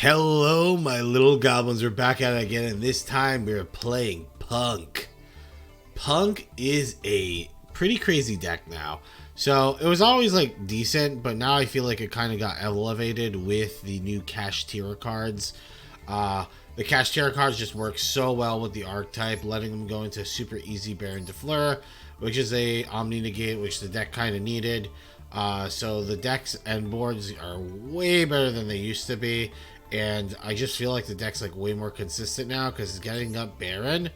Hello, my little goblins. We're back at it again, and this time we're playing Punk. Punk is a pretty crazy deck now. So it was always like decent, but now I feel like it kind of got elevated with the new KASHTIRA cards. The KASHTIRA cards just work so well with the archetype, letting them go into super easy Baron de Fleur, which is a Omni Negate, which the deck kind of needed. So the decks and boards are way better than they used to be. And I just feel like the deck's like way more consistent now because getting up Baron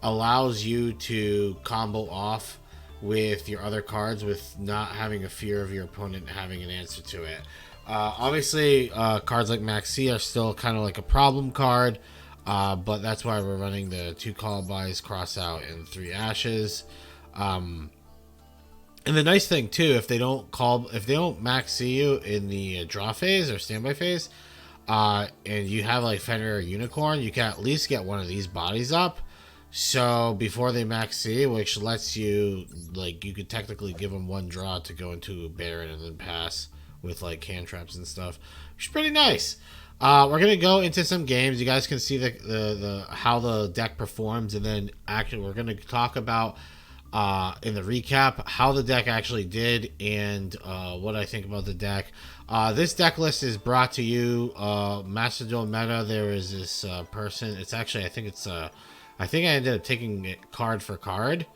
allows you to combo off with your other cards with not having a fear of your opponent having an answer to it. Obviously, cards like Maxi are still kind of like a problem card, but that's why we're running the 2 Columbines, Cross Out, and 3 Ashes. And the nice thing too, if they don't Maxi you in the draw phase or standby phase, and you have like Fenrir or Unicorn, you can at least get one of these bodies up. So before they max C, which lets you, like, you could technically give them 1 draw to go into Baron and then pass with like hand traps and stuff, which is pretty nice. We're gonna go into some games. You guys can see the how the deck performs, and then actually we're gonna talk about in the recap how the deck actually did and what I think about the deck. This deck list is brought to you Master Duel Meta. There is this person. It's actually, I think I ended up taking it card for card,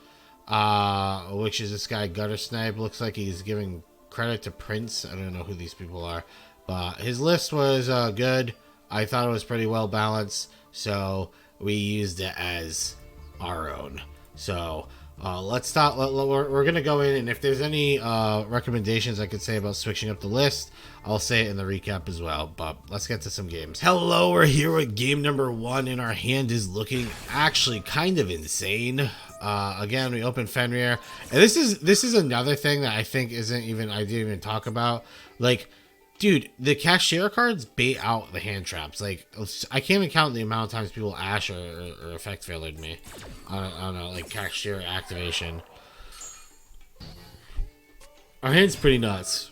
which is this guy Gutter Snipe. Looks like he's giving credit to Prince. I don't know who these people are, but his list was good. I thought it was pretty well balanced, so we used it as our own. So let's start. We're gonna go in, and if there's any recommendations I could say about switching up the list, I'll say it in the recap as well. But let's get to some games. Hello, we're here with game number 1, and our hand is looking actually kind of insane. Again, we open Fenrir, and this is another thing that I think I didn't even talk about. Like, dude, the KASHTIRA cards bait out the hand traps. Like, I can't even count the amount of times people Ash or Effect Failered me on a like KASHTIRA activation. Our hand's pretty nuts.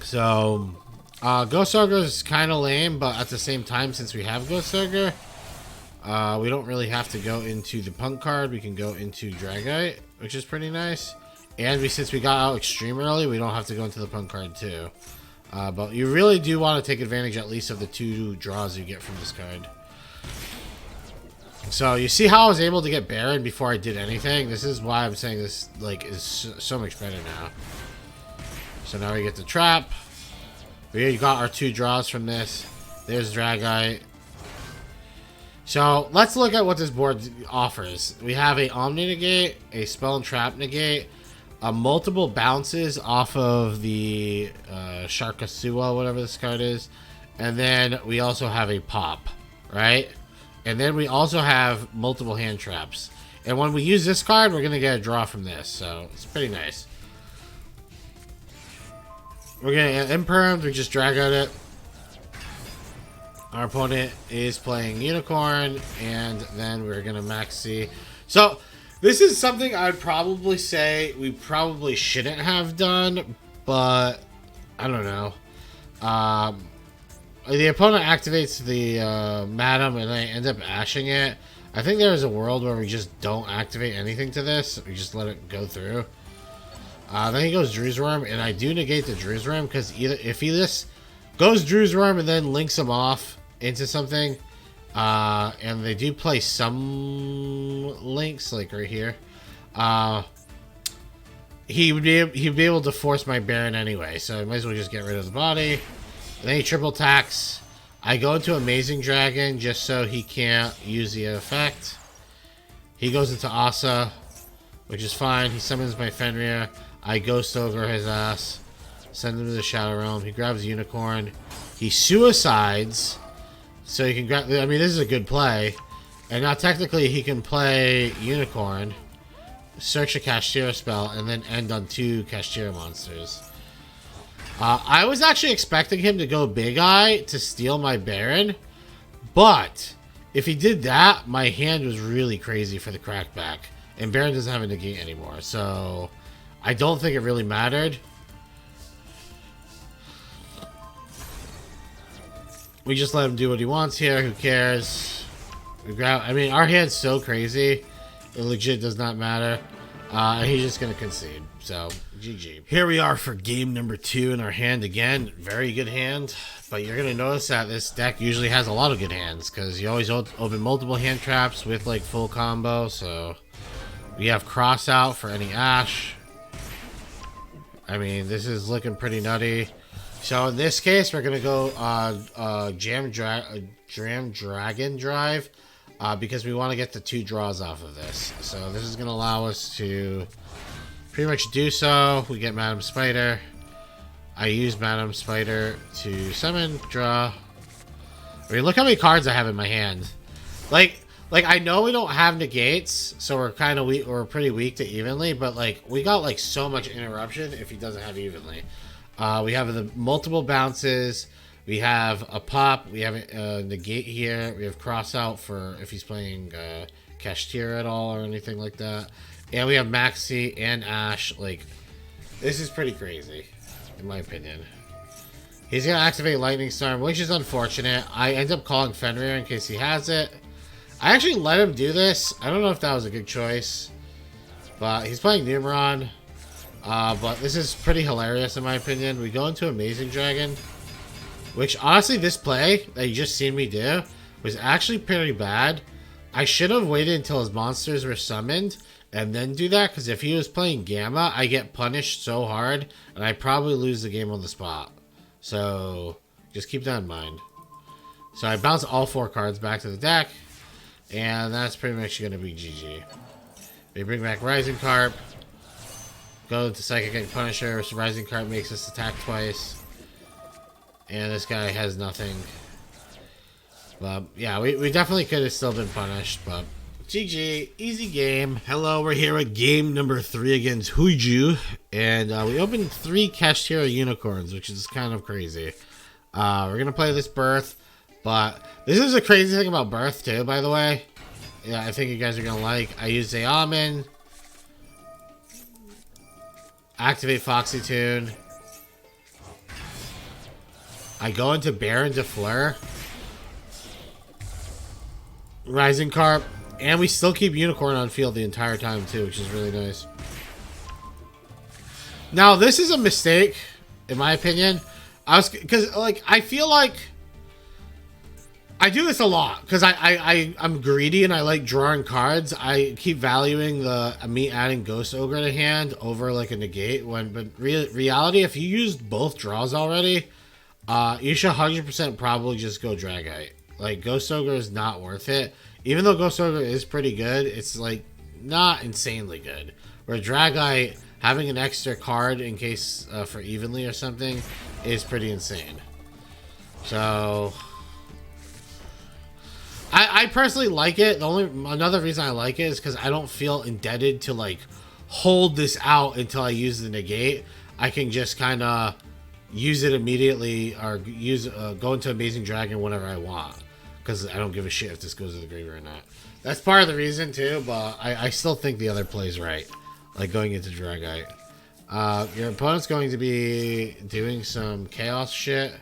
So, Ghost Ogre is kind of lame, but at the same time, since we have Ghost Ogre, we don't really have to go into the Punk card. We can go into Dragite, which is pretty nice. And since we got out extreme early, we don't have to go into the Punk card too. But you really do want to take advantage at least of the 2 draws you get from this card. So you see how I was able to get Baron before I did anything? This is why I'm saying this like is so much better now. So now we get the trap. We got our 2 draws from this. There's Dragite. So let's look at what this board offers. We have a Omni Negate, a Spell and Trap Negate, multiple bounces off of the Sharkasua, whatever this card is, and then we also have a pop, right? And then we also have multiple hand traps. And when we use this card, we're gonna get a draw from this, so it's pretty nice. We're gonna imperm. We just drag out it. Our opponent is playing Unicorn, and then we're gonna max C. So this is something I'd probably say we probably shouldn't have done, but I don't know. The opponent activates the Madam, and I end up ashing it. I think there is a world where we just don't activate anything to this. We just let it go through. Then he goes Drew's Worm, and I do negate the Drew's Worm because if he just goes Drew's Worm and then links him off into something, and they do play some links like right here, he'd be able to force my Baron anyway, so I might as well just get rid of the body. And then he triple attacks. I go into Amazing Dragon just so he can't use the effect. He goes into Asa, which is fine. He summons my Fenrir. I Ghost Ogre his ass, send him to the Shadow Realm. He grabs Unicorn. He suicides, so he can grab. I mean, this is a good play. And now technically he can play Unicorn, search a KASHTIRA spell, and then end on 2 KASHTIRA monsters. I was actually expecting him to go Big Eye to steal my Baron, but if he did that, my hand was really crazy for the crackback, and Baron doesn't have a negate anymore, so I don't think it really mattered. We just let him do what he wants here. Who cares? We grab. I mean, our hand's so crazy. It legit does not matter. And he's just going to concede. So, GG. Here we are for game number 2 in our hand again. Very good hand. But you're going to notice that this deck usually has a lot of good hands. Because you always open multiple hand traps with like full combo. So, we have cross out for any Ash. I mean, this is looking pretty nutty. So, in this case, we're going to go Jam Dragon Drive. Because we want to get the 2 draws off of this. So this is going to allow us to pretty much do so. We get Madam Spider. I use Madam Spider to summon, draw. I mean, look how many cards I have in my hand. Like I know we don't have negates, so we're kind of weak. We're pretty weak to evenly, but like we got like so much interruption if he doesn't have evenly. We have the multiple bounces. We have a pop. We have a negate here. We have cross out for if he's playing KASHTIRA at all or anything like that. And we have Maxi and Ash. Like, this is pretty crazy, in my opinion. He's going to activate Lightning Storm, which is unfortunate. I end up calling Fenrir in case he has it. I actually let him do this. I don't know if that was a good choice. But he's playing Numeron. But this is pretty hilarious, in my opinion. We go into Amazing Dragon. Which, honestly, this play that you just seen me do was actually pretty bad. I should have waited until his monsters were summoned and then do that. Because if he was playing Gamma, I get punished so hard. And I probably lose the game on the spot. So, just keep that in mind. So, I bounce all 4 cards back to the deck. And that's pretty much going to be GG. We bring back Rising Carp. Go into Psychic and Punisher. So Rising Carp makes us attack twice. And this guy has nothing. But yeah, we definitely could have still been punished. But GG, easy game. Hello, we're here at game number 3 against Huju. And we opened 3 KASHTIRA unicorns, which is kind of crazy. We're going to play this Birth. But this is a crazy thing about Birth too, by the way. Yeah, I think you guys are going to like. I use Zayamin. Activate Foxy Tune. I go into Baron to Fleur. Rising Carp. And we still keep Unicorn on field the entire time too, which is really nice. Now, this is a mistake, in my opinion. Because, like, I feel like I do this a lot. Because I'm greedy and I like drawing cards. I keep valuing me adding Ghost Ogre to hand over, like, a negate. But reality, if you used both draws already, you should 100% probably just go Dragite. Like, Ghost Ogre is not worth it. Even though Ghost Ogre is pretty good, it's, like, not insanely good. Where Dragite, having an extra card in case for evenly or something, is pretty insane. So, I personally like it. Another reason I like it is because I don't feel indebted to, like, hold this out until I use the negate. I can just kind of use it immediately or go into Amazing Dragon whenever I want, because I don't give a shit if this goes to the graveyard or not. That's part of the reason too, but I still think the other play's right, like going into Dragite. Your opponent's going to be doing some Chaos shit.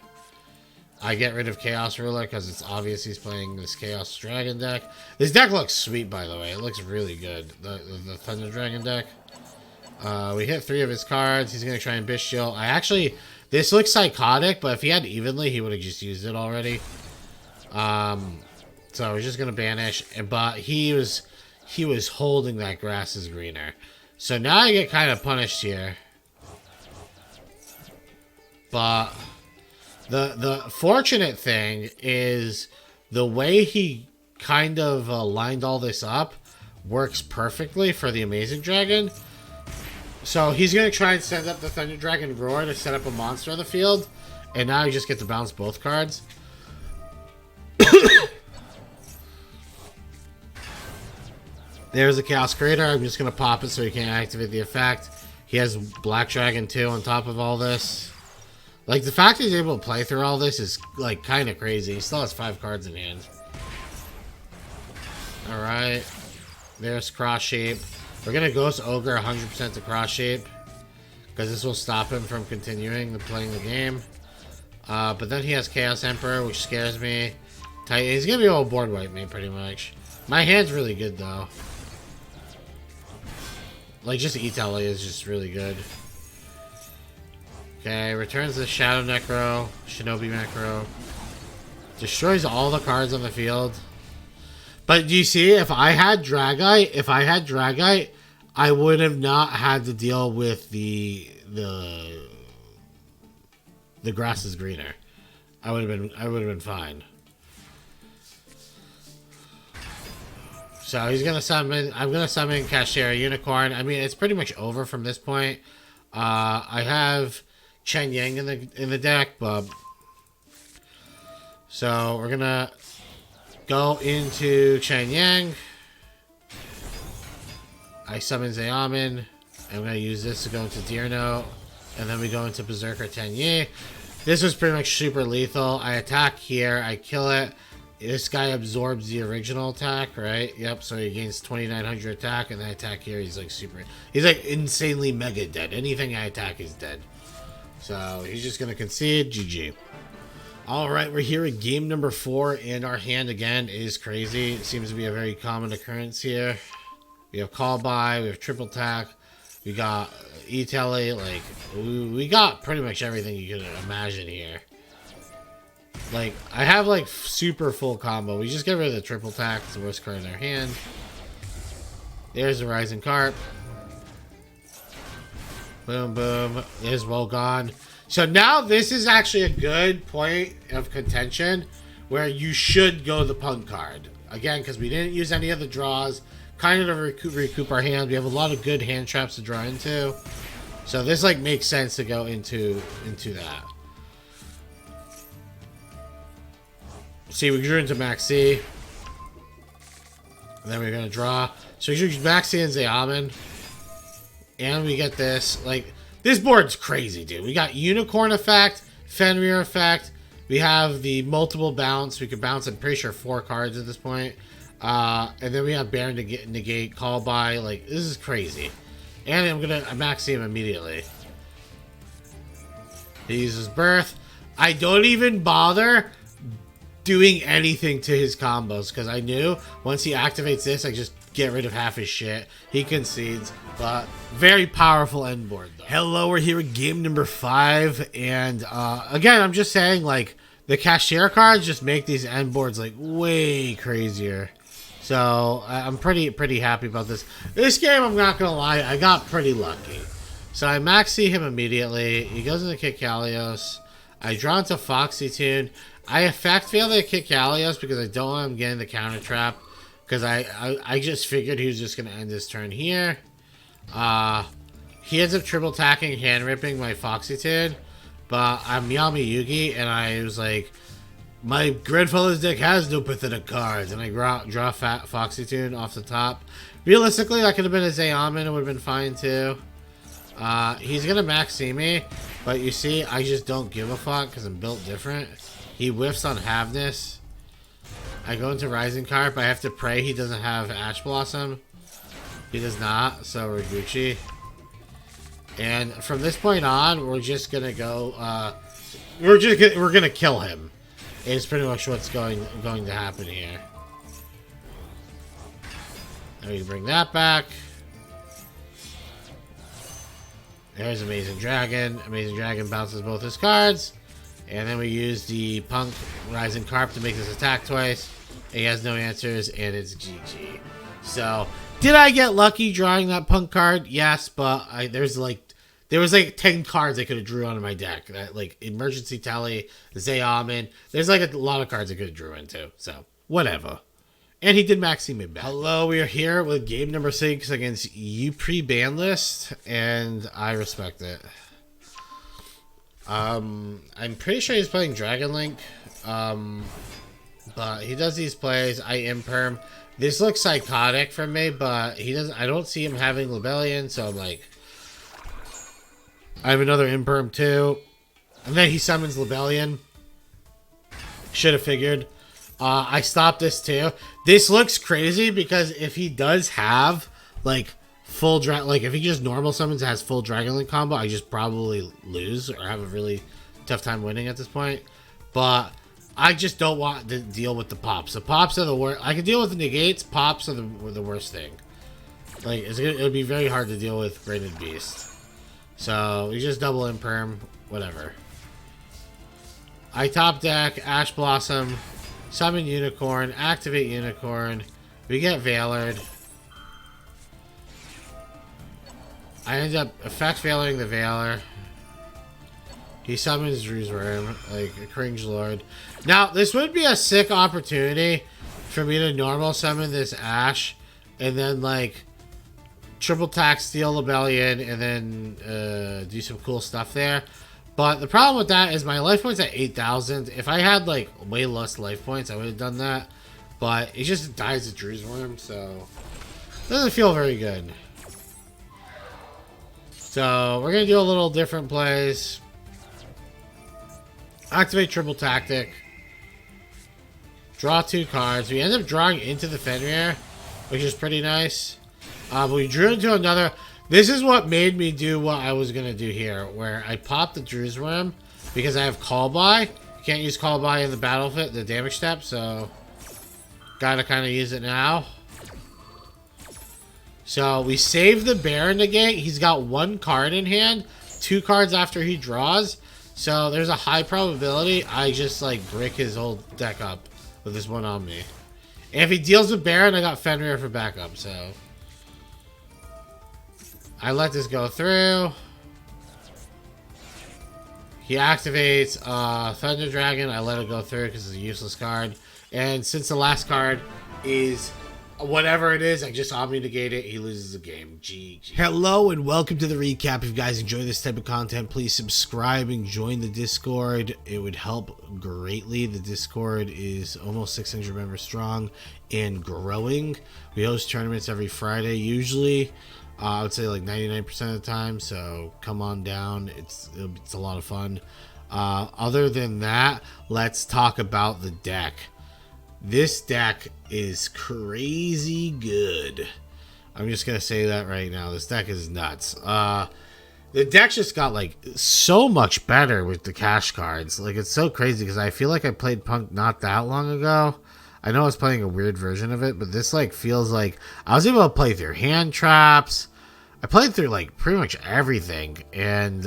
I get rid of Chaos Ruler because it's obvious he's playing this Chaos Dragon deck. This deck looks sweet, by the way. It looks really good, the Thunder Dragon deck. We hit 3 of his cards. He's going to try and Bestial. This looks psychotic, but if he had evenly, he would have just used it already. So we're just gonna banish, but he was holding that grass is greener. So now I get kind of punished here. But the fortunate thing is the way he kind of lined all this up works perfectly for the Amazing Dragon. So he's going to try and send up the Thunder Dragon Roar to set up a monster on the field. And now you just get to bounce both cards. There's a Chaos Creator. I'm just going to pop it so he can't activate the effect. He has Black Dragon too on top of all this. Like, the fact he's able to play through all this is, like, kind of crazy. He still has 5 cards in hand. Alright. There's Cross Shape. We're going to Ghost Ogre 100% to Cross Shape, because this will stop him from continuing playing the game. But then he has Chaos Emperor, which scares me. He's gonna be able to board wipe me pretty much. My hand's really good though. Like just E-Tele is just really good. Okay, returns the Shadow Necro, Shinobi Macro. Destroys all the cards on the field. But do you see, if I had Dragite, I would have not had to deal with the grass is greener. I would have been fine. So he's gonna summon. I'm gonna summon KASHTIRA Unicorn. I mean, it's pretty much over from this point. I have Chen Yang in the deck, but so we're gonna go into Chen Yang. I summon Zayamin. I'm gonna use this to go into Deerno, and then we go into Berserker Tenyi. This was pretty much super lethal. I attack here. I kill it. This guy absorbs the original attack, right? Yep, so he gains 2,900 attack, and I attack here, he's like he's like insanely mega dead. Anything I attack is dead. So he's just gonna concede, GG. Alright, we're here at game number 4, and our hand again is crazy. It seems to be a very common occurrence here. We have call by, we have triple attack, we got E-Tele, like, we got pretty much everything you could imagine here. Like, I have like super full combo. We just get rid of the triple attack. It's the worst card in our hand. There's the Rising Carp. Boom, boom. There's well gone. So now this is actually a good point of contention where you should go the P.U.N.K card. Again, because we didn't use any of the draws. Kind of to recoup our hand. We have a lot of good hand traps to draw into. So this like makes sense to go into that. See, we drew into Maxi. And then we're going to draw. So we drew Maxi and Zayamin. And we get this. Like, this board's crazy, dude. We got Unicorn effect, Fenrir effect. We have the multiple bounce. We could bounce, I'm pretty sure, 4 cards at this point. And then we have Baron negate, call by. Like, this is crazy. And I'm going to Maxi him immediately. He uses Birth. I don't even bother doing anything to his combos because I knew once he activates this, I just get rid of half his shit. He concedes, but very powerful end board though. Hello, we're here at game number 5, and again, I'm just saying, like, the KASHTIRA cards just make these end boards like way crazier. So I'm pretty happy about this. This game, I'm not gonna lie, I got pretty lucky. So I maxi him immediately. He goes into Kikalios. I draw into Foxy Tune. I effect fail to kick Kalios because I don't want him getting the counter trap. Because I just figured he was just going to end his turn here. He ends up triple attacking, hand ripping my Foxy Tune. But I'm Yami Yugi, and I was like, my Grandfather's deck has no pathetic cards. And I draw Fat Foxy Tune off the top. Realistically, that could have been a Zayamin. It would have been fine too. He's going to maxi me. But you see, I just don't give a fuck because I'm built different. He whiffs on Havness. I go into Rising Carp. I have to pray he doesn't have Ash Blossom. He does not, so we're Gucci. And from this point on, we're just gonna go. We're gonna kill him. Is pretty much what's going to happen here. And we bring that back. There's Amazing Dragon. Amazing Dragon bounces both his cards. And then we use the P.U.N.K Rising Carp to make this attack twice. He has no answers, and it's GG. So, did I get lucky drawing that P.U.N.K card? Yes, but there was like 10 cards I could have drew onto my deck. That, like Emergency Tele, Zayamin. There's like a lot of cards I could have drew into. So, whatever. And he did maxi me back. Hello, we are here with game number 6 against P.U.N.K ban list, and I respect it. I'm pretty sure he's playing Dragon Link, but he does these plays. I imperm. This looks psychotic for me, but he doesn't. I don't see him having Lebellion, so I'm like, I have another imperm too, and then he summons Lebellion. Should have figured. I stopped this too. This looks crazy because if he does have like full drag, like if he just normal summons has full Dragon Link combo, I just probably lose or have a really tough time winning at this point. But I just don't want to deal with the pops. The pops are the worst. I can deal with the negates. Pops are the worst thing. Like, it would be very hard to deal with Braided Beast. So, we just double Imperm, whatever. I top deck, Ash Blossom, summon Unicorn, activate Unicorn. We get Veilered. I end up effect Veiling the Veiler. He summons Drew's Worm, like a Cringe Lord. Now, this would be a sick opportunity for me to normal summon this Ash and then, like, triple tax, Steel Rebellion, and then do some cool stuff there. But the problem with that is my life points at 8,000. If I had, like, way less life points, I would have done that. But it just dies of Drew's Worm, so it doesn't feel very good. So we're going to do a little different plays. Activate Triple Tactic. Draw 2 cards. We end up drawing into the Fenrir, which is pretty nice. But we drew into another. This is what made me do what I was going to do here, where I popped the Drew's Worm because I have Call By. You can't use Call By in the battle fit, the damage step, so gotta kind of use it now. So we save the Baron negate. He's got 1 card in hand, 2 cards after he draws. So there's a high probability I just like brick his whole deck up with this one on me. And if he deals with Baron, I got Fenrir for backup, so I let this go through. He activates Thunder Dragon. I let it go through because it's a useless card. And since the last card is whatever it is, I just Omni-Negate it. He loses the game. GG. Hello and welcome to the recap. If you guys enjoy this type of content, please subscribe and join the Discord. It would help greatly. The Discord is almost 600 members strong and growing. We host tournaments every Friday, usually. I would say like 99% of the time, so come on down. It's a lot of fun. Other than that, let's talk about the deck. This deck is crazy good. I'm just gonna say that right now. This deck is nuts. The deck just got like so much better with the cash cards. Like, it's so crazy because I feel like I played Punk not that long ago. I know I was playing a weird version of it, but this like feels like I was able to play through hand traps. I played through like pretty much everything, and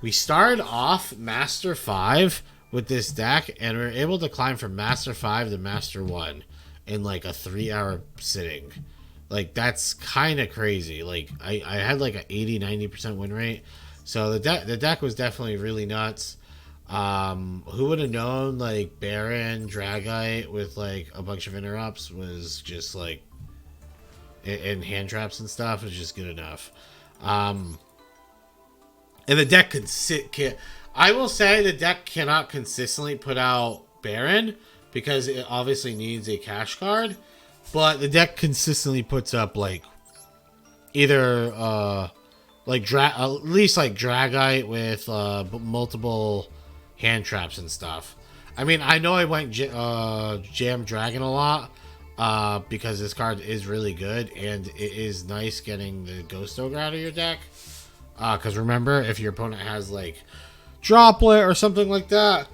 we started off Master 5 with this deck, and we were able to climb from Master 5 to Master 1 in like a 3-hour sitting. Like, that's kind of crazy. Like, I had like an 80-90% win rate, so the deck was definitely really nuts. Who would have known, like, Baron Dragite with like a bunch of interrupts was just like, and hand traps and stuff was just good enough. And the deck I will say the deck cannot consistently put out Baron because it obviously needs a cash card, but the deck consistently puts up like either like at least like Dragite with multiple hand traps and stuff. I mean, I know I went Jam Dragon a lot because this card is really good, and it is nice getting the Ghost Ogre out of your deck. Because remember, if your opponent has like Droplet or something like that,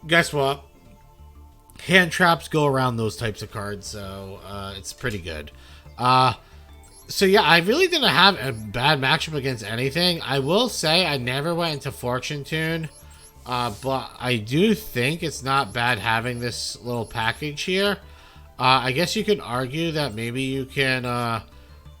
guess what? Hand traps go around those types of cards, so it's pretty good. So yeah, I really didn't have a bad matchup against anything. I will say I never went into Fortune Tune, but I do think it's not bad having this little package here. I guess you could argue that maybe you can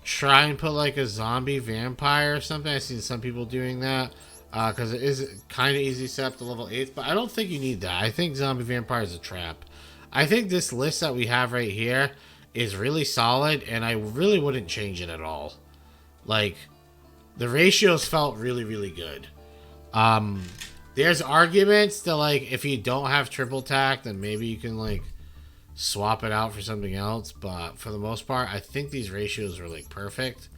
try and put like a zombie vampire or something. I've seen some people doing that because it is kind of easy set up to level 8, but I don't think you need that. I think zombie vampire is a trap. I think this list that we have right here is really solid, and I really wouldn't change it at all. Like, the ratios felt really, really good. There's arguments that, like, if you don't have triple tack, then maybe you can, like, swap it out for something else, but for the most part, I think these ratios are, like, perfect.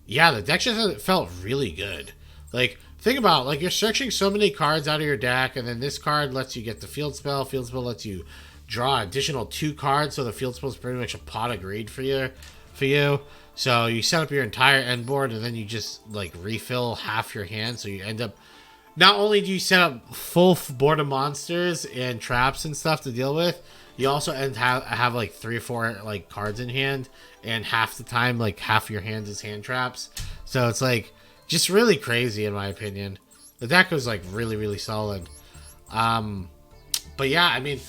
Yeah, the deck just felt really good. Like, think about it, like, you're searching so many cards out of your deck, and then this card lets you get the field spell. Field spell lets you draw additional 2 cards, so the field spell is pretty much a pot of greed for you. So you set up your entire end board, and then you just like refill half your hand. So you end up, not only do you set up full board of monsters and traps and stuff to deal with, you also have like 3 or 4 like cards in hand, and half the time like half your hand is hand traps. So it's like just really crazy in my opinion. The deck was like really solid. But yeah, I mean,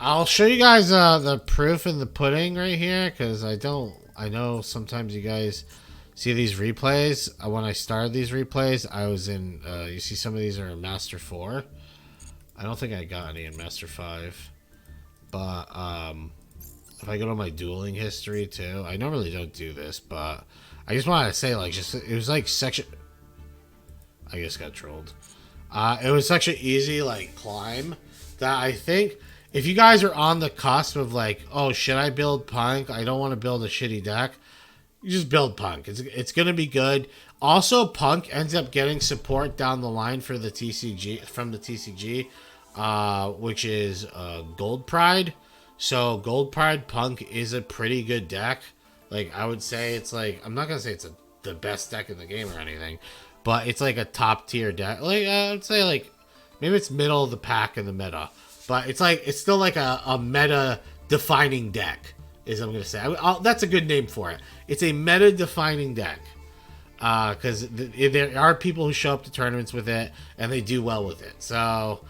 I'll show you guys the proof in the pudding right here, because I know sometimes you guys see these replays. When I started these replays, I was in, you see some of these are in Master 4. I don't think I got any in Master 5. But if I go to my dueling history too, I normally don't do this, but I just wanted to say, like, just it was like section. I just got trolled. It was such an easy like climb that I think if you guys are on the cusp of like, oh, should I build Punk? I don't want to build a shitty deck. You just build Punk. It's gonna be good. Also, Punk ends up getting support down the line for the TCG from the TCG, which is Gold Pride. So Gold Pride Punk is a pretty good deck. Like I would say, it's like, I'm not gonna say it's the best deck in the game or anything, but it's like a top tier deck. Like I would say, like maybe it's middle of the pack in the meta, but it's like it's still like a meta defining deck. Is I'm gonna say that's a good name for it. It's a meta defining deck. Because there are people who show up to tournaments with it and they do well with it. So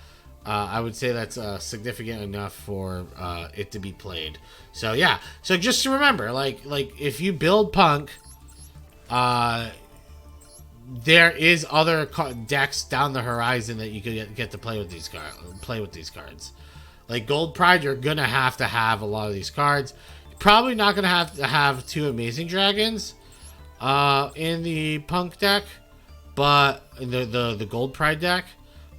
I would say that's significant enough for it to be played. So yeah. So just to remember, like if you build Punk, there is other decks down the horizon that you could get to play with these cards. Like Gold Pride, you're gonna have to have a lot of these cards. You're probably not gonna have to have 2 Amazing Dragons in the Punk deck, but the Gold Pride deck.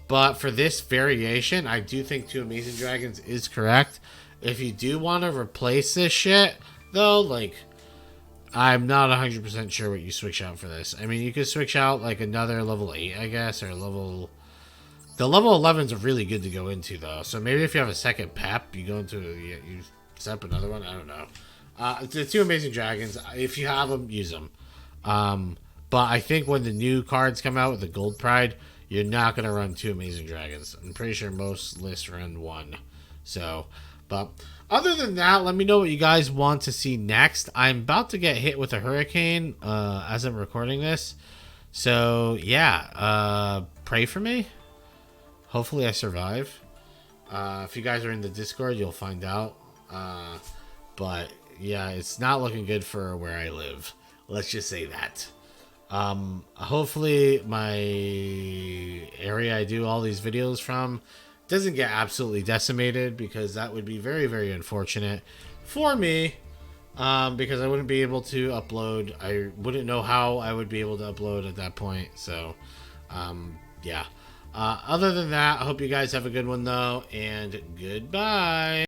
But for this variation, I do think 2 Amazing Dragons is correct. If you do want to replace this shit, though, like, I'm not 100% sure what you switch out for this. I mean, you could switch out, like, another level 8, I guess, or level... The level 11s are really good to go into, though. So maybe if you have a second Pep, you go into... You set up another one? I don't know. The 2 Amazing Dragons, if you have them, use them. But I think when the new cards come out with the Gold Pride, you're not going to run 2 Amazing Dragons. I'm pretty sure most lists run 1. So, but other than that, let me know what you guys want to see next. I'm about to get hit with a hurricane as I'm recording this. So, yeah, pray for me. Hopefully I survive. If you guys are in the Discord, you'll find out. But, yeah, it's not looking good for where I live. Let's just say that. Hopefully my area I do all these videos from doesn't get absolutely decimated, because that would be very unfortunate for me, because I wouldn't be able to upload. I wouldn't know how I would be able to upload at that point. So yeah, other than that, I hope you guys have a good one though, and goodbye.